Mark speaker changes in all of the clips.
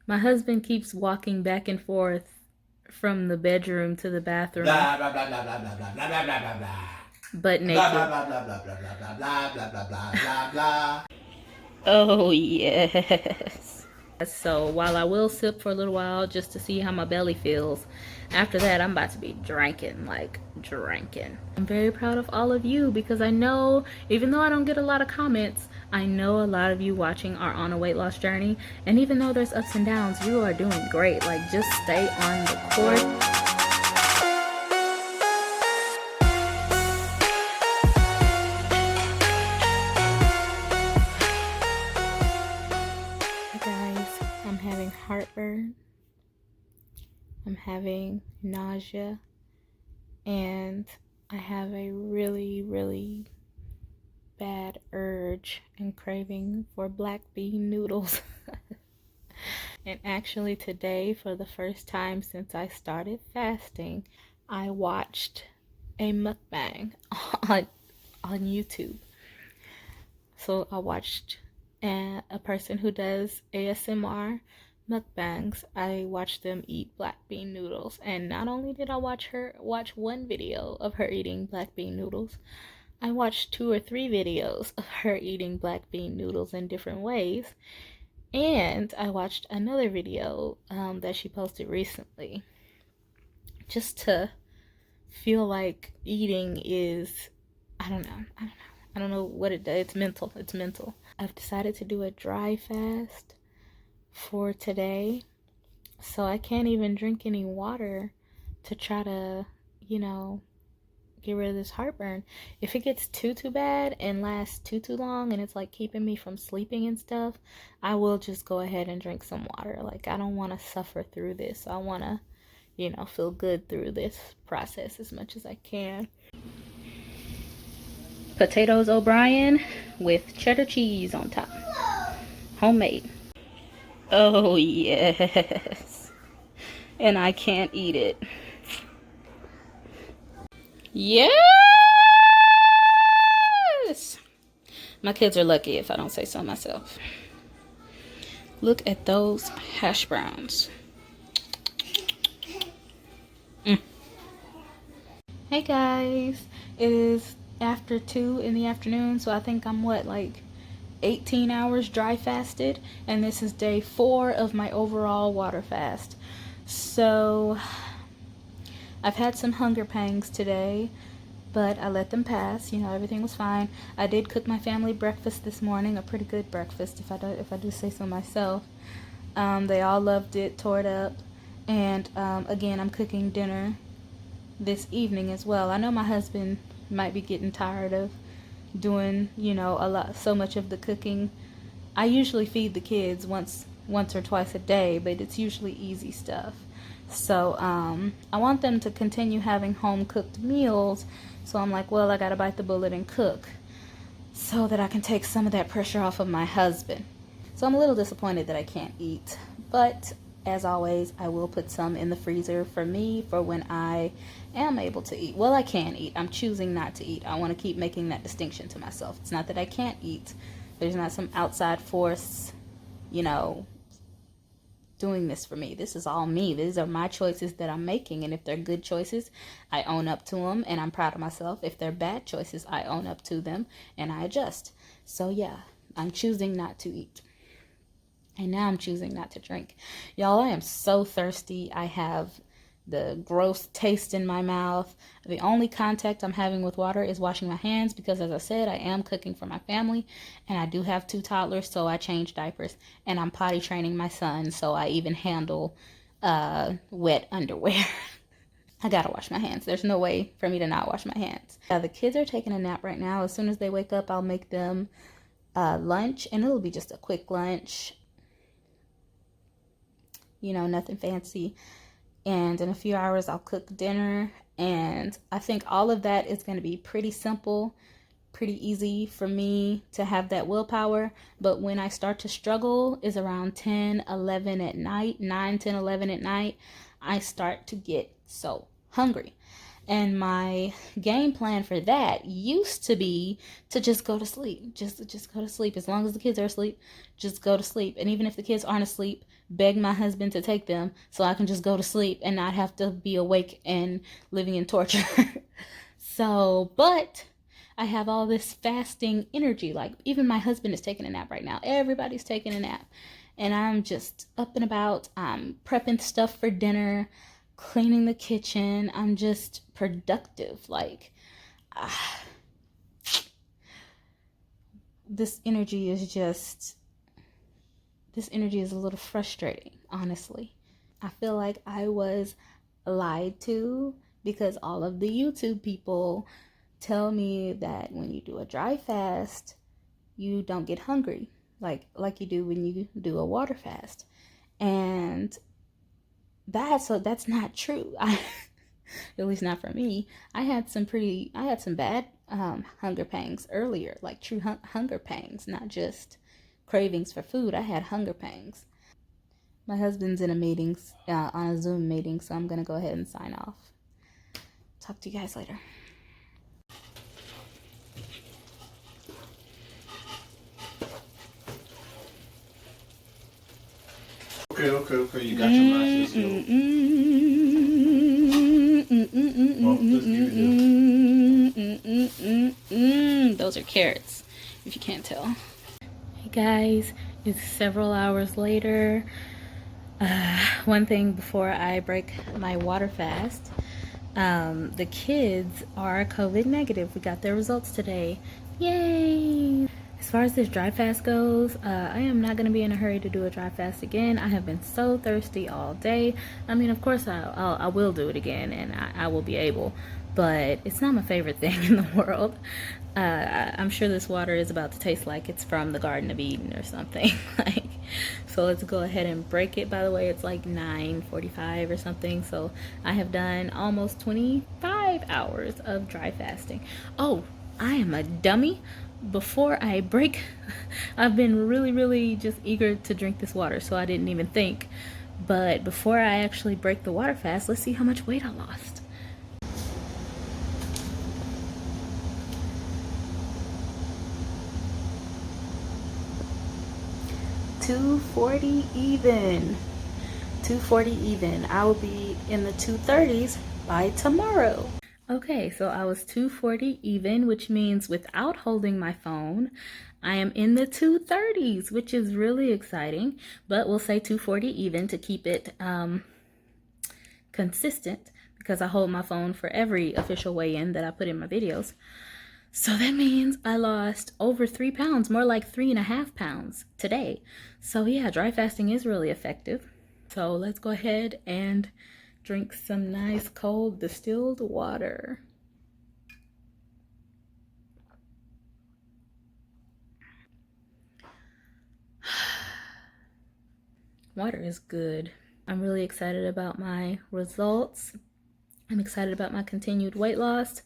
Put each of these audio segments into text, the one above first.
Speaker 1: My husband keeps walking back and forth from the bedroom to the bathroom,
Speaker 2: Blah blah blah blah blah blah blah blah blah blah blah blah.
Speaker 1: butt
Speaker 2: Blah blah
Speaker 1: naked.
Speaker 2: blah blah blah blah blah blah blah blah blah blah blah blah.
Speaker 1: Oh, yes. So while I will sip for a little while just to see how my belly feels, after that I'm about to be drinking, like drinking. I'm very proud of all of you because I know, even though I don't get a lot of comments, I know a lot of you watching are on a weight loss journey. And even though there's ups and downs, you are doing great. Like, just stay on the course. Hey guys, I'm having heartburn, I'm having nausea, and I have a really bad urge and craving for black bean noodles. And actually today, for the first time since I started fasting, I watched a mukbang on on YouTube. So I watched a person who does ASMR mukbangs. I watched them eat black bean noodles, and not only did I watch one video of her eating black bean noodles, I watched 2 or 3 videos of her eating black bean noodles in different ways, and I watched another video that she posted recently, just to feel like eating is, I don't know what it does. It's mental. It's mental. I've decided to do a dry fast for today. So I can't even drink any water to try to, you know, get rid of this heartburn. If it gets too bad and lasts too long and it's like keeping me from sleeping and stuff, I will just go ahead and drink some water. Like, I don't want to suffer through this. I want to, feel good through this process as much as I can. Potatoes O'Brien with cheddar cheese on top. Homemade. Oh, yes. And I can't eat it. Yes! My kids are lucky if I don't say so myself. Look at those hash browns. Hey guys, it is after 2 in the afternoon, so I think I'm like 18 hours dry fasted, and this is day 4 of my overall water fast. So I've had some hunger pangs today, but I let them pass. Everything was fine. I did cook my family breakfast this morning, a pretty good breakfast if I do say so myself. They all loved it, tore it up, and again, I'm cooking dinner this evening as well. I know my husband might be getting tired of doing, so much of the cooking. I usually feed the kids once or twice a day, but it's usually easy stuff. So I want them to continue having home cooked meals. So I'm like, well, I gotta bite the bullet and cook so that I can take some of that pressure off of my husband. So I'm a little disappointed that I can't eat, but as always, I will put some in the freezer for me for when I am able to eat. Well, I can eat. I'm choosing not to eat. I want to keep making that distinction to myself. It's not that I can't eat. There's not some outside force, doing this for me. This is all me. These are my choices that I'm making. And if they're good choices, I own up to them and I'm proud of myself. If they're bad choices, I own up to them and I adjust. So yeah, I'm choosing not to eat. And now I'm choosing not to drink. Y'all, I am so thirsty. I have the gross taste in my mouth. The only contact I'm having with water is washing my hands because, as I said, I am cooking for my family and I do have 2 toddlers, so I change diapers and I'm potty training my son, so I even handle wet underwear. I gotta wash my hands. There's no way for me to not wash my hands. The kids are taking a nap right now. As soon as they wake up, I'll make them lunch, and it'll be just a quick lunch. Nothing fancy. And in a few hours, I'll cook dinner. And I think all of that is going to be pretty simple, pretty easy for me to have that willpower. But when I start to struggle is around 10, 11 at night, 9, 10, 11 at night, I start to get so hungry. And my game plan for that used to be to just go to sleep. Just go to sleep. As long as the kids are asleep, just go to sleep. And even if the kids aren't asleep, beg my husband to take them so I can just go to sleep and not have to be awake and living in torture. So, but I have all this fasting energy. Like, even my husband is taking a nap right now. Everybody's taking a nap. And I'm just up and about. I'm prepping stuff for dinner, cleaning the kitchen. I'm just productive. Like, this energy is a little frustrating, honestly. I feel like I was lied to because all of the YouTube people tell me that when you do a dry fast, you don't get hungry like you do when you do a water fast. And that's not true. At least not for me. I had some bad hunger pangs earlier, like true hunger pangs, not just cravings for food. I had hunger pangs. My husband's in a meeting, on a Zoom meeting, so I'm gonna go ahead and sign off. Talk to you guys later.
Speaker 2: Okay. You got your matches.
Speaker 1: Those are carrots, if you can't tell. Hey guys, it's several hours later. One thing before I break my water fast. The kids are COVID negative. We got their results today. Yay! As far as this dry fast goes, I am not going to be in a hurry to do a dry fast again. I have been so thirsty all day. I mean, of course, I will do it again, and I will be able, but it's not my favorite thing in the world. I'm sure this water is about to taste like it's from the Garden of Eden or something. Like, so let's go ahead and break it. By the way, it's like 9:45 or something. So I have done almost 25 hours of dry fasting. Oh, I am a dummy. Before I break, I've been really just eager to drink this water, so I didn't even think. But before I actually break the water fast, let's see how much weight I lost. $240 even. $240 even. I will be in the 230s by tomorrow. Okay, so I was 240 even, which means without holding my phone, I am in the 230s, which is really exciting. But we'll say 240 even to keep it consistent, because I hold my phone for every official weigh-in that I put in my videos. So that means I lost over 3 pounds, more like 3.5 pounds today. So yeah, dry fasting is really effective. So let's go ahead and drink some nice cold distilled water. Water is good. I'm really excited about my results. I'm excited about my continued weight loss.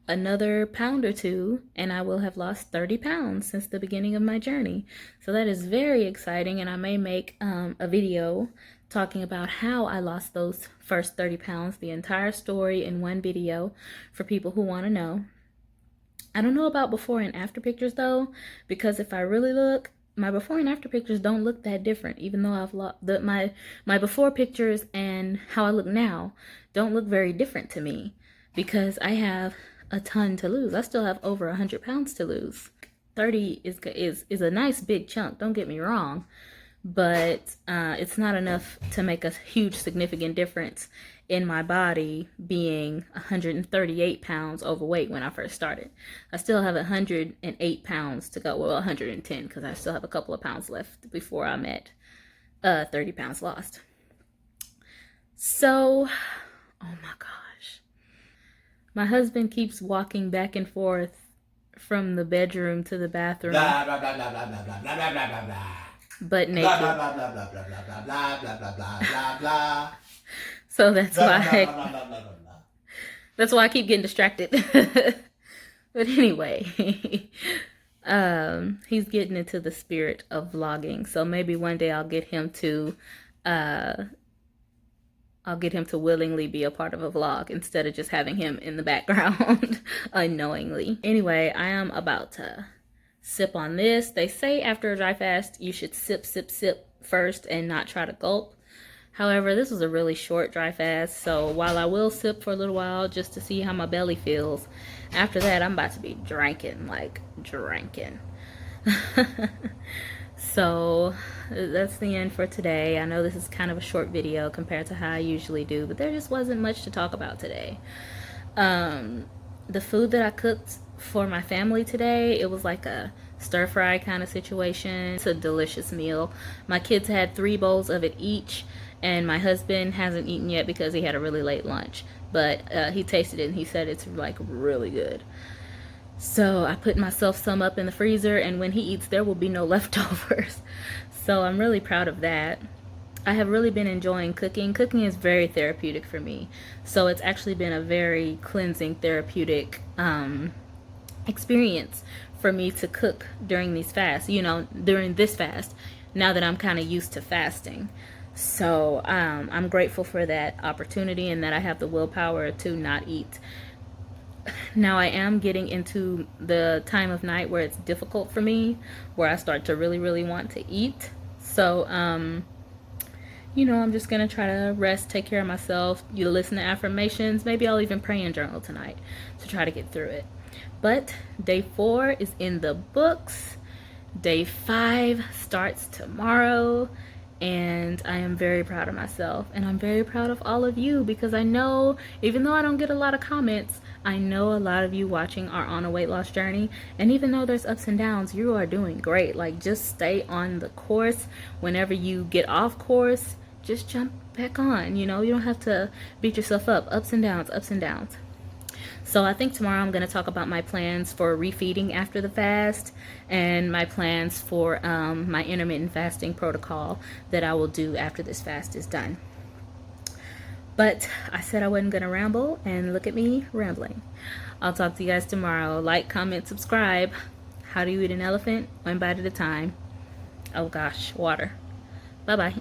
Speaker 1: Another pound or two, and I will have lost 30 pounds since the beginning of my journey. So that is very exciting, and I may make a video talking about how I lost those first 30 pounds, the entire story in one video for people who want to know. I don't know about before and after pictures though, because if I really look, my before and after pictures don't look that different, even though I've lost my before pictures and how I look now don't look very different to me, because I have a ton to lose. I still have over 100 pounds to lose. 30 is a nice big chunk, don't get me wrong, but it's not enough to make a huge significant difference in my body being 138 pounds overweight when I first started. I still have 108 pounds to go. Well, 110, because I still have a couple of pounds left before I'm at 30 pounds lost. So, oh my gosh. My husband keeps walking back and forth from the bedroom to the bathroom.
Speaker 2: Blah blah blah blah blah blah blah blah blah blah blah.
Speaker 1: But naked.
Speaker 2: Blah blah blah blah blah blah blah blah blah blah blah blah blah blah.
Speaker 1: So that's why that's why I keep getting distracted. But anyway, he's getting into the spirit of vlogging. So maybe one day I'll get him to willingly be a part of a vlog instead of just having him in the background unknowingly. Anyway, I am about to sip on this. They say after a dry fast, you should sip first and not try to gulp. However, this was a really short dry fast, so while I will sip for a little while just to see how my belly feels, after that I'm about to be drinking, like drinking. So that's the end for today. I know this is kind of a short video compared to how I usually do, but there just wasn't much to talk about today. The food that I cooked for my family today, it was like a stir fry kind of situation. It's a delicious meal. My kids had 3 bowls of it each, and my husband hasn't eaten yet because he had a really late lunch, but he tasted it and he said it's like really good. So I put myself some up in the freezer, and when he eats there will be no leftovers. So I'm really proud of that. I have really been enjoying cooking. Cooking is very therapeutic for me. So it's actually been a very cleansing, therapeutic experience for me to cook during these fasts, during this fast, now that I'm kind of used to fasting. So I'm grateful for that opportunity and that I have the willpower to not eat. Now I am getting into the time of night where it's difficult for me, where I start to really, really want to eat. So, I'm just going to try to rest, take care of myself, listen to affirmations. Maybe I'll even pray and journal tonight to try to get through it. But day 4 is in the books. Day 5 starts tomorrow. And I am very proud of myself, and I'm very proud of all of you, because I know, even though I don't get a lot of comments, I know a lot of you watching are on a weight loss journey, and even though there's ups and downs, you are doing great. Like, just stay on the course. Whenever you get off course, just jump back on. You don't have to beat yourself up. Ups and downs, ups and downs. So I think tomorrow I'm going to talk about my plans for refeeding after the fast, and my plans for my intermittent fasting protocol that I will do after this fast is done. But I said I wasn't going to ramble, and look at me rambling. I'll talk to you guys tomorrow. Like, comment, subscribe. How do you eat an elephant? 1 bite at a time. Oh gosh, water. Bye-bye.